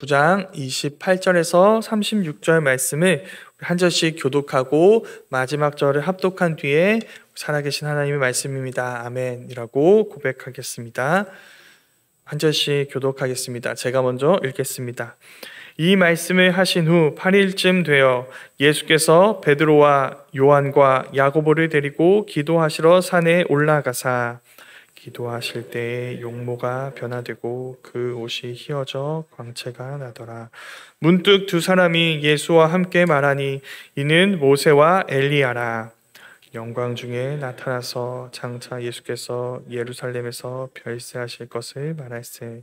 9장 28절에서 36절 말씀을 한 절씩 교독하고 마지막 절을 합독한 뒤에 살아계신 하나님의 말씀입니다. 아멘이라고 고백하겠습니다. 한 절씩 교독하겠습니다. 제가 먼저 읽겠습니다. 이 말씀을 하신 후 8일쯤 되어 예수께서 베드로와 요한과 야고보를 데리고 기도하시러 산에 올라가사 기도하실 때에 용모가 변화되고 그 옷이 휘어져 광채가 나더라. 문득 두 사람이 예수와 함께 말하니 이는 모세와 엘리야라. 영광 중에 나타나서 장차 예수께서 예루살렘에서 별세하실 것을 말할세.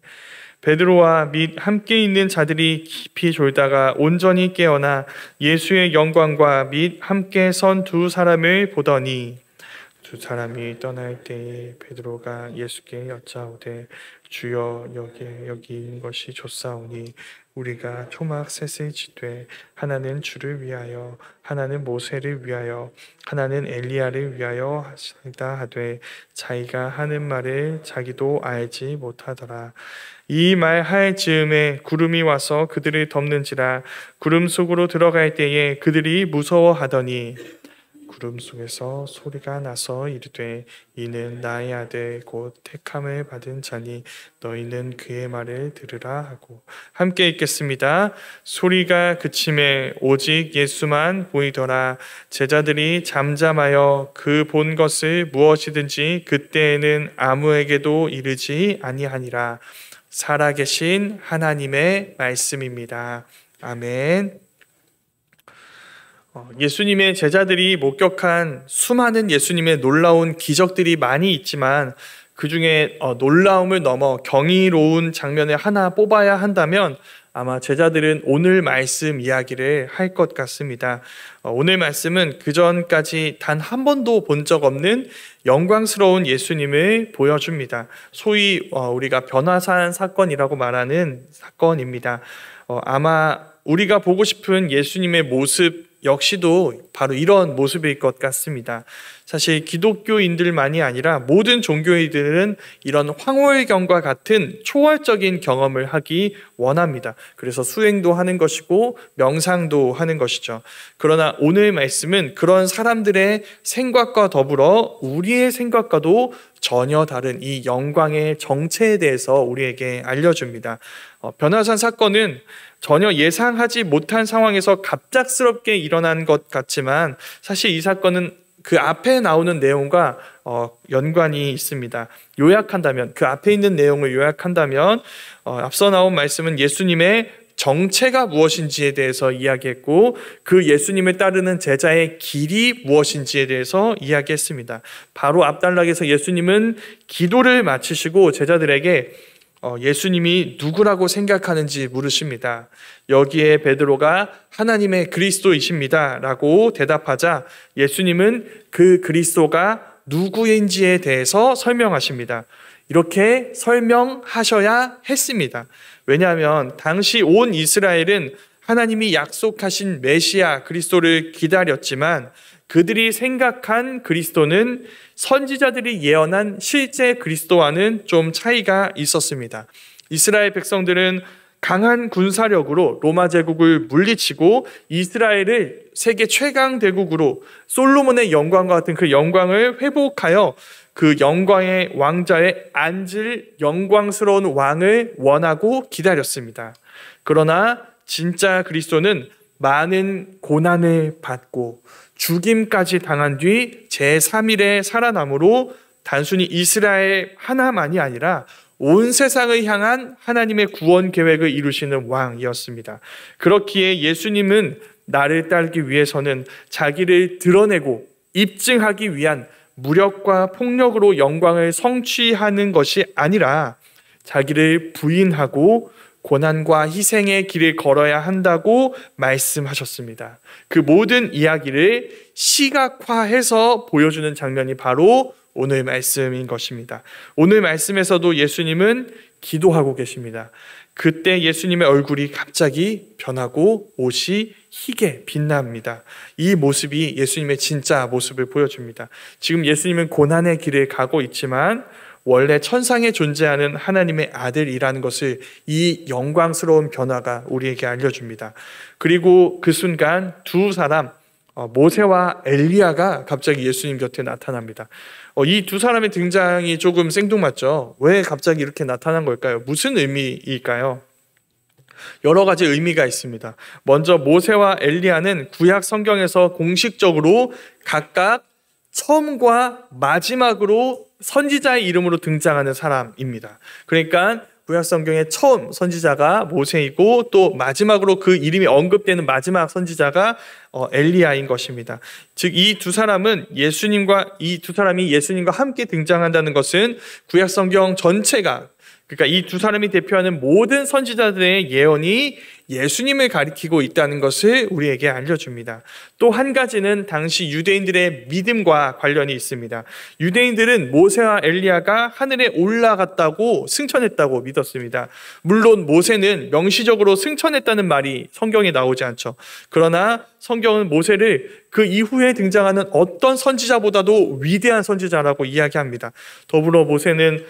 베드로와 및 함께 있는 자들이 깊이 졸다가 온전히 깨어나 예수의 영광과 및 함께 선 두 사람을 보더니 두 사람이 떠날 때에 베드로가 예수께 여짜오되 주여 여기 있는 것이 좋사오니 우리가 초막 셋을 짓되 하나는 주를 위하여 하나는 모세를 위하여 하나는 엘리야를 위하여 하시다 하되 자기가 하는 말을 자기도 알지 못하더라. 이 말 할 즈음에 구름이 와서 그들을 덮는지라. 구름 속으로 들어갈 때에 그들이 무서워하더니 구름 속에서 소리가 나서 이르되 이는 나의 아들 곧 택함을 받은 자니 너희는 그의 말을 들으라 하고 함께 읽겠습니다. 소리가 그침에 오직 예수만 보이더라. 제자들이 잠잠하여 그 본 것을 무엇이든지 그때에는 아무에게도 이르지 아니하니라. 살아계신 하나님의 말씀입니다. 아멘. 예수님의 제자들이 목격한 수많은 예수님의 놀라운 기적들이 많이 있지만 그 중에 놀라움을 넘어 경이로운 장면을 하나 뽑아야 한다면 아마 제자들은 오늘 말씀 이야기를 할 것 같습니다. 오늘 말씀은 그전까지 단 한 번도 본 적 없는 영광스러운 예수님을 보여줍니다. 소위 우리가 변화산 사건이라고 말하는 사건입니다. 아마 우리가 보고 싶은 예수님의 모습 역시도 바로 이런 모습일 것 같습니다. 사실 기독교인들만이 아니라 모든 종교인들은 이런 황홀경과 같은 초월적인 경험을 하기 원합니다. 그래서 수행도 하는 것이고 명상도 하는 것이죠. 그러나 오늘 말씀은 그런 사람들의 생각과 더불어 우리의 생각과도 전혀 다른 이 영광의 정체에 대해서 우리에게 알려줍니다. 변화산 사건은 전혀 예상하지 못한 상황에서 갑작스럽게 일어난 것 같지만 사실 이 사건은 그 앞에 나오는 내용과 연관이 있습니다. 요약한다면, 그 앞에 있는 내용을 요약한다면 앞서 나온 말씀은 예수님의 정체가 무엇인지에 대해서 이야기했고 그 예수님을 따르는 제자의 길이 무엇인지에 대해서 이야기했습니다. 바로 앞단락에서 예수님은 기도를 마치시고 제자들에게 예수님이 누구라고 생각하는지 물으십니다. 여기에 베드로가 하나님의 그리스도이십니다 라고 대답하자 예수님은 그 그리스도가 누구인지에 대해서 설명하십니다. 이렇게 설명하셔야 했습니다. 왜냐하면 당시 온 이스라엘은 하나님이 약속하신 메시아 그리스도를 기다렸지만 그들이 생각한 그리스도는 선지자들이 예언한 실제 그리스도와는 좀 차이가 있었습니다. 이스라엘 백성들은 강한 군사력으로 로마 제국을 물리치고 이스라엘을 세계 최강 대국으로 솔로몬의 영광과 같은 그 영광을 회복하여 그 영광의 왕자에 앉을 영광스러운 왕을 원하고 기다렸습니다. 그러나 진짜 그리스도는 많은 고난을 받고 죽임까지 당한 뒤 제3일에 살아남으로 단순히 이스라엘 하나만이 아니라 온 세상을 향한 하나님의 구원 계획을 이루시는 왕이었습니다. 그렇기에 예수님은 나를 따르기 위해서는 자기를 드러내고 입증하기 위한 무력과 폭력으로 영광을 성취하는 것이 아니라 자기를 부인하고 고난과 희생의 길을 걸어야 한다고 말씀하셨습니다. 그 모든 이야기를 시각화해서 보여주는 장면이 바로 오늘 말씀인 것입니다. 오늘 말씀에서도 예수님은 기도하고 계십니다. 그때 예수님의 얼굴이 갑자기 변하고 옷이 희게 빛납니다. 이 모습이 예수님의 진짜 모습을 보여줍니다. 지금 예수님은 고난의 길을 가고 있지만 원래 천상에 존재하는 하나님의 아들이라는 것을 이 영광스러운 변화가 우리에게 알려줍니다. 그리고 그 순간 두 사람, 모세와 엘리야가 갑자기 예수님 곁에 나타납니다. 이 두 사람의 등장이 조금 생뚱맞죠. 왜 갑자기 이렇게 나타난 걸까요? 무슨 의미일까요? 여러 가지 의미가 있습니다. 먼저 모세와 엘리야는 구약 성경에서 공식적으로 각각 처음과 마지막으로 선지자의 이름으로 등장하는 사람입니다. 그러니까 구약 성경의 처음 선지자가 모세이고 또 마지막으로 그 이름이 언급되는 마지막 선지자가 엘리야인 것입니다. 즉 이 두 사람이 예수님과 함께 등장한다는 것은 구약 성경 전체가, 그러니까 이 두 사람이 대표하는 모든 선지자들의 예언이 예수님을 가리키고 있다는 것을 우리에게 알려줍니다. 또 한 가지는 당시 유대인들의 믿음과 관련이 있습니다. 유대인들은 모세와 엘리야가 하늘에 올라갔다고 승천했다고 믿었습니다. 물론 모세는 명시적으로 승천했다는 말이 성경에 나오지 않죠. 그러나 성경은 모세를 그 이후에 등장하는 어떤 선지자보다도 위대한 선지자라고 이야기합니다. 더불어 모세는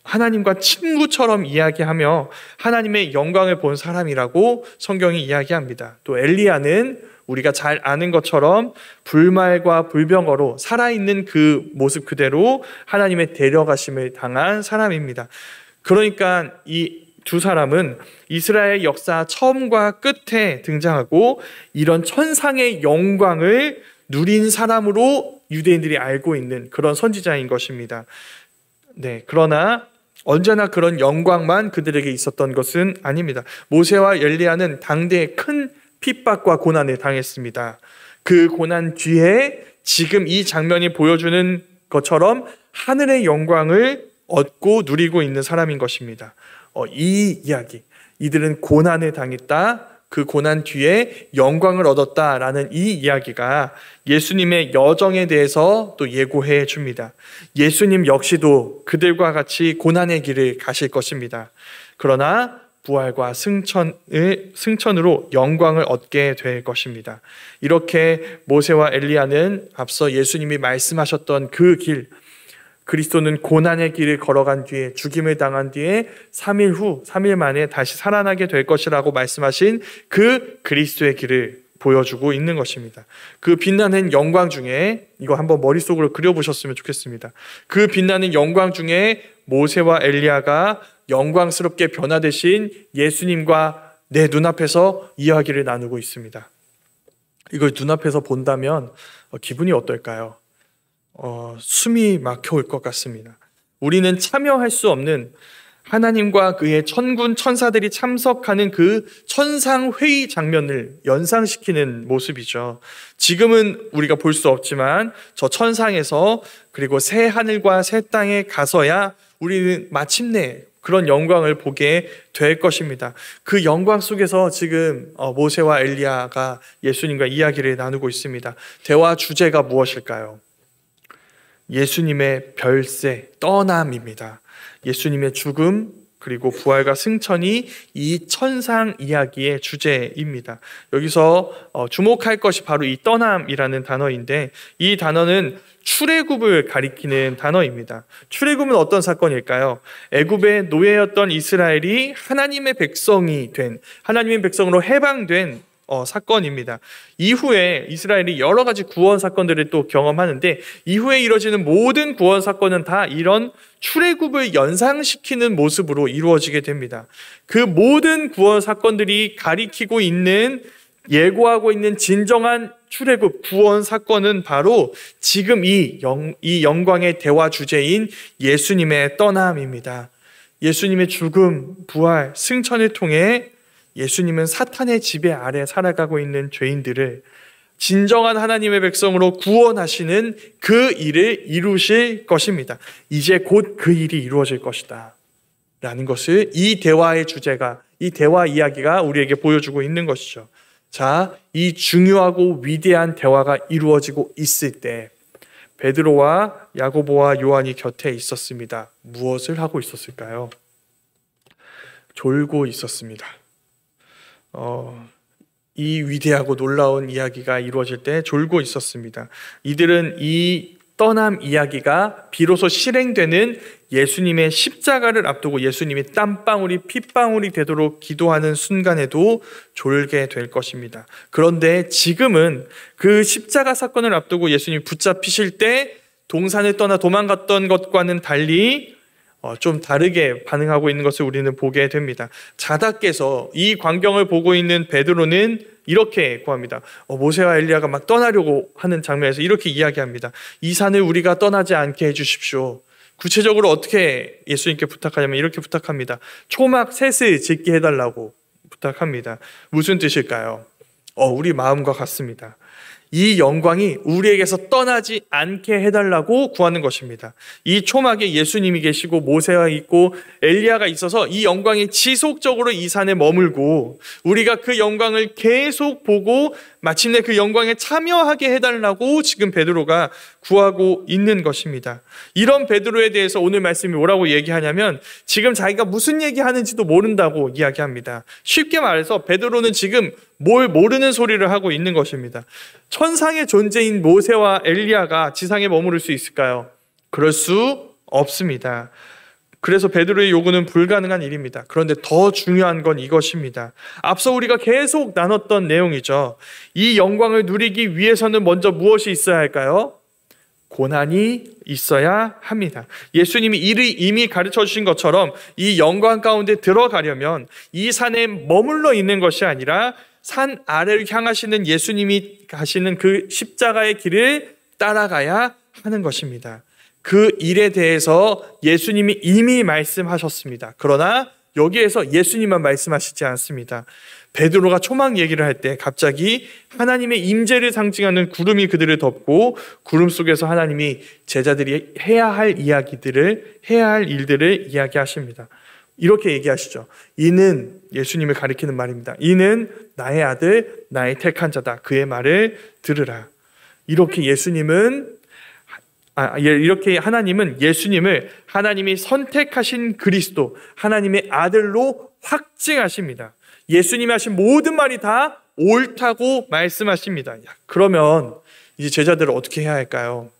하나님과 친구처럼 이야기하며 하나님의 영광을 본 사람이라고 성경이 이야기합니다. 또 엘리야는 우리가 잘 아는 것처럼 불말과 불병거로 살아있는 그 모습 그대로 하나님의 데려가심을 당한 사람입니다. 그러니까 이 두 사람은 이스라엘 역사 처음과 끝에 등장하고 이런 천상의 영광을 누린 사람으로 유대인들이 알고 있는 그런 선지자인 것입니다. 네, 그러나 언제나 그런 영광만 그들에게 있었던 것은 아닙니다. 모세와 엘리야는 당대에 큰 핍박과 고난을 당했습니다. 그 고난 뒤에 지금 이 장면이 보여주는 것처럼 하늘의 영광을 얻고 누리고 있는 사람인 것입니다. 이 이야기, 이들은 고난을 당했다, 그 고난 뒤에 영광을 얻었다라는 이 이야기가 예수님의 여정에 대해서 또 예고해 줍니다. 예수님 역시도 그들과 같이 고난의 길을 가실 것입니다. 그러나 부활과 승천으로 영광을 얻게 될 것입니다. 이렇게 모세와 엘리야는 앞서 예수님이 말씀하셨던 그 길, 그리스도는 고난의 길을 걸어간 뒤에 죽임을 당한 뒤에 3일 만에 다시 살아나게 될 것이라고 말씀하신 그 그리스도의 길을 보여주고 있는 것입니다. 그 빛나는 영광 중에, 이거 한번 머릿속으로 그려보셨으면 좋겠습니다. 그 빛나는 영광 중에 모세와 엘리야가 영광스럽게 변화되신 예수님과 내 눈앞에서 이야기를 나누고 있습니다. 이걸 눈앞에서 본다면 기분이 어떨까요? 숨이 막혀올 것 같습니다. 우리는 참여할 수 없는 하나님과 그의 천군 천사들이 참석하는 그 천상회의 장면을 연상시키는 모습이죠. 지금은 우리가 볼 수 없지만 저 천상에서, 그리고 새 하늘과 새 땅에 가서야 우리는 마침내 그런 영광을 보게 될 것입니다. 그 영광 속에서 지금 모세와 엘리야가 예수님과 이야기를 나누고 있습니다. 대화 주제가 무엇일까요? 예수님의 별세, 떠남입니다. 예수님의 죽음, 그리고 부활과 승천이 이 천상 이야기의 주제입니다. 여기서 주목할 것이 바로 이 떠남이라는 단어인데, 이 단어는 출애굽을 가리키는 단어입니다. 출애굽은 어떤 사건일까요? 애굽의 노예였던 이스라엘이 하나님의 백성이 된, 하나님의 백성으로 해방된 사건입니다. 이후에 이스라엘이 여러 가지 구원 사건들을 또 경험하는데, 이후에 이루어지는 모든 구원 사건은 다 이런 출애굽을 연상시키는 모습으로 이루어지게 됩니다. 그 모든 구원 사건들이 가리키고 있는, 예고하고 있는 진정한 출애굽 구원 사건은 바로 지금 이 영광의 대화 주제인 예수님의 떠남입니다. 예수님의 죽음, 부활, 승천을 통해 예수님은 사탄의 지배 아래 살아가고 있는 죄인들을 진정한 하나님의 백성으로 구원하시는 그 일을 이루실 것입니다. 이제 곧 그 일이 이루어질 것이다 라는 것을 이 대화의 주제가, 이 대화 이야기가 우리에게 보여주고 있는 것이죠. 자, 이 중요하고 위대한 대화가 이루어지고 있을 때 베드로와 야고보와 요한이 곁에 있었습니다. 무엇을 하고 있었을까요? 졸고 있었습니다. 이 위대하고 놀라운 이야기가 이루어질 때 졸고 있었습니다. 이들은 이 떠남 이야기가 비로소 실행되는 예수님의 십자가를 앞두고 예수님이 땀방울이 핏방울이 되도록 기도하는 순간에도 졸게 될 것입니다. 그런데 지금은 그 십자가 사건을 앞두고 예수님이 붙잡히실 때 동산을 떠나 도망갔던 것과는 달리 좀 다르게 반응하고 있는 것을 우리는 보게 됩니다. 자다 깨서 이 광경을 보고 있는 베드로는 이렇게 구합니다. 모세와 엘리야가 막 떠나려고 하는 장면에서 이렇게 이야기합니다. 이 산을 우리가 떠나지 않게 해주십시오. 구체적으로 어떻게 예수님께 부탁하냐면 이렇게 부탁합니다. 초막 셋을 짓게 해달라고 부탁합니다. 무슨 뜻일까요? 우리 마음과 같습니다. 이 영광이 우리에게서 떠나지 않게 해달라고 구하는 것입니다. 이 초막에 예수님이 계시고 모세가 있고 엘리야가 있어서 이 영광이 지속적으로 이 산에 머물고 우리가 그 영광을 계속 보고 마침내 그 영광에 참여하게 해달라고 지금 베드로가 구하고 있는 것입니다. 이런 베드로에 대해서 오늘 말씀이 뭐라고 얘기하냐면 지금 자기가 무슨 얘기하는지도 모른다고 이야기합니다. 쉽게 말해서 베드로는 지금 뭘 모르는 소리를 하고 있는 것입니다. 천상의 존재인 모세와 엘리야가 지상에 머무를 수 있을까요? 그럴 수 없습니다. 그래서 베드로의 요구는 불가능한 일입니다. 그런데 더 중요한 건 이것입니다. 앞서 우리가 계속 나눴던 내용이죠. 이 영광을 누리기 위해서는 먼저 무엇이 있어야 할까요? 고난이 있어야 합니다. 예수님이 이미 가르쳐 주신 것처럼 이 영광 가운데 들어가려면 이 산에 머물러 있는 것이 아니라 산 아래를 향하시는 예수님이 가시는 그 십자가의 길을 따라가야 하는 것입니다. 그 일에 대해서 예수님이 이미 말씀하셨습니다. 그러나 여기에서 예수님만 말씀하시지 않습니다. 베드로가 초막 얘기를 할 때 갑자기 하나님의 임재를 상징하는 구름이 그들을 덮고 구름 속에서 하나님이 제자들이 해야 할 일들을 이야기하십니다. 이렇게 얘기하시죠. 이는 예수님을 가리키는 말입니다. 이는 나의 아들, 나의 택한 자다. 그의 말을 들으라. 이렇게 하나님은 예수님을 하나님이 선택하신 그리스도, 하나님의 아들로 확증하십니다. 예수님이 하신 모든 말이 다 옳다고 말씀하십니다. 그러면 이제 제자들은 어떻게 해야 할까요?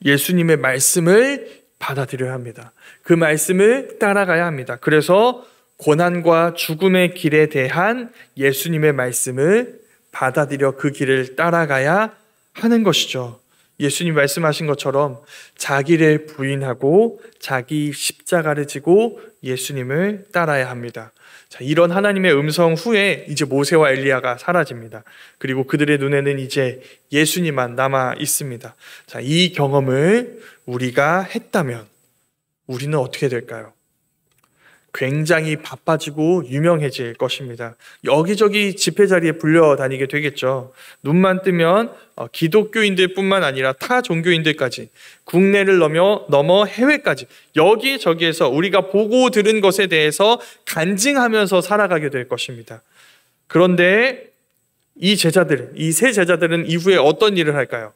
예수님의 말씀을 받아들여야 합니다. 그 말씀을 따라가야 합니다. 그래서 고난과 죽음의 길에 대한 예수님의 말씀을 받아들여 그 길을 따라가야 하는 것이죠. 예수님 말씀하신 것처럼 자기를 부인하고 자기 십자가를 지고 예수님을 따라야 합니다. 자, 이런 하나님의 음성 후에 이제 모세와 엘리야가 사라집니다. 그리고 그들의 눈에는 이제 예수님만 남아 있습니다. 자, 이 경험을 우리가 했다면 우리는 어떻게 될까요? 굉장히 바빠지고 유명해질 것입니다. 여기저기 집회 자리에 불려다니게 되겠죠. 눈만 뜨면 기독교인들뿐만 아니라 타 종교인들까지, 국내를 넘어 해외까지 여기저기에서 우리가 보고 들은 것에 대해서 간증하면서 살아가게 될 것입니다. 그런데 이 세 제자들은 이후에 어떤 일을 할까요?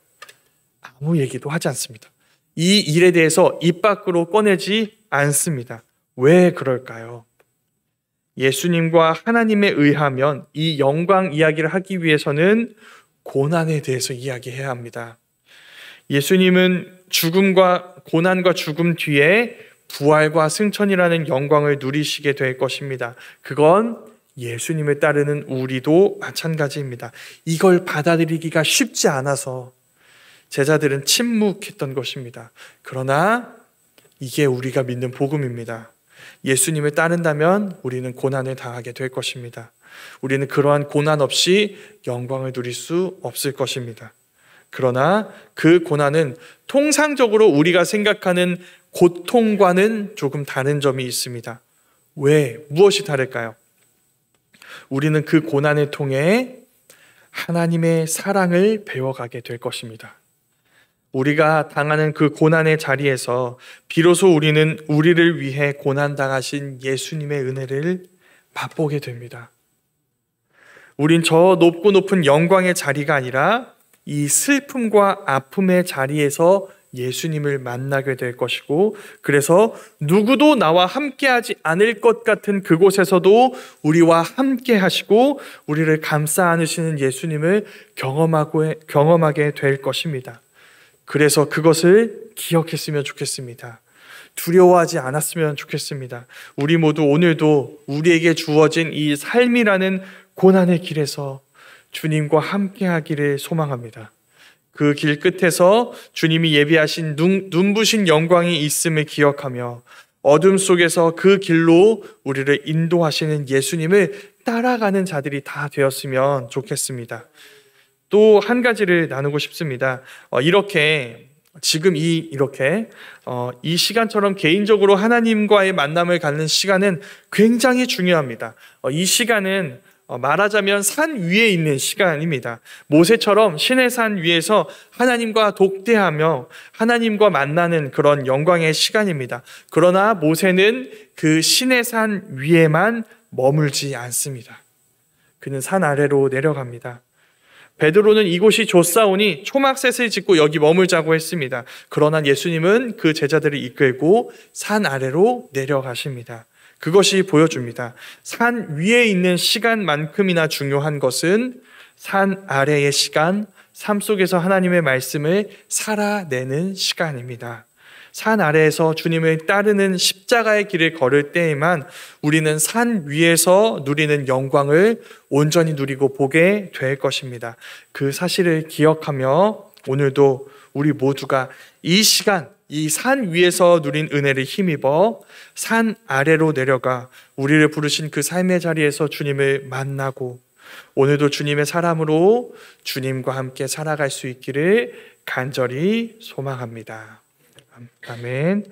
아무 얘기도 하지 않습니다. 이 일에 대해서 입 밖으로 꺼내지 않습니다. 왜 그럴까요? 예수님과 하나님에 의하면 이 영광 이야기를 하기 위해서는 고난에 대해서 이야기해야 합니다. 예수님은 고난과 죽음 뒤에 부활과 승천이라는 영광을 누리시게 될 것입니다. 그건 예수님을 따르는 우리도 마찬가지입니다. 이걸 받아들이기가 쉽지 않아서 제자들은 침묵했던 것입니다. 그러나 이게 우리가 믿는 복음입니다. 예수님을 따른다면 우리는 고난을 당하게 될 것입니다. 우리는 그러한 고난 없이 영광을 누릴 수 없을 것입니다. 그러나 그 고난은 통상적으로 우리가 생각하는 고통과는 조금 다른 점이 있습니다. 무엇이 다를까요? 우리는 그 고난을 통해 하나님의 사랑을 배워가게 될 것입니다. 우리가 당하는 그 고난의 자리에서 비로소 우리는 우리를 위해 고난당하신 예수님의 은혜를 맛보게 됩니다. 우린 저 높고 높은 영광의 자리가 아니라 이 슬픔과 아픔의 자리에서 예수님을 만나게 될 것이고, 그래서 누구도 나와 함께하지 않을 것 같은 그곳에서도 우리와 함께 하시고 우리를 감싸 안으시는 예수님을 경험하게 될 것입니다. 그래서 그것을 기억했으면 좋겠습니다. 두려워하지 않았으면 좋겠습니다. 우리 모두 오늘도 우리에게 주어진 이 삶이라는 고난의 길에서 주님과 함께 하기를 소망합니다. 그 길 끝에서 주님이 예비하신 눈부신 영광이 있음을 기억하며 어둠 속에서 그 길로 우리를 인도하시는 예수님을 따라가는 자들이 다 되었으면 좋겠습니다. 또 한 가지를 나누고 싶습니다. 지금 이 시간처럼 개인적으로 하나님과의 만남을 갖는 시간은 굉장히 중요합니다. 이 시간은 말하자면 산 위에 있는 시간입니다. 모세처럼 신의 산 위에서 하나님과 독대하며 하나님과 만나는 그런 영광의 시간입니다. 그러나 모세는 그 신의 산 위에만 머물지 않습니다. 그는 산 아래로 내려갑니다. 베드로는 이곳이 좋사오니 초막셋을 짓고 여기 머물자고 했습니다. 그러나 예수님은 그 제자들을 이끌고 산 아래로 내려가십니다. 그것이 보여줍니다. 산 위에 있는 시간만큼이나 중요한 것은 산 아래의 시간, 삶 속에서 하나님의 말씀을 살아내는 시간입니다. 산 아래에서 주님을 따르는 십자가의 길을 걸을 때에만 우리는 산 위에서 누리는 영광을 온전히 누리고 보게 될 것입니다. 그 사실을 기억하며 오늘도 우리 모두가 이 시간, 이 산 위에서 누린 은혜를 힘입어 산 아래로 내려가 우리를 부르신 그 삶의 자리에서 주님을 만나고 오늘도 주님의 사람으로 주님과 함께 살아갈 수 있기를 간절히 소망합니다. 아멘.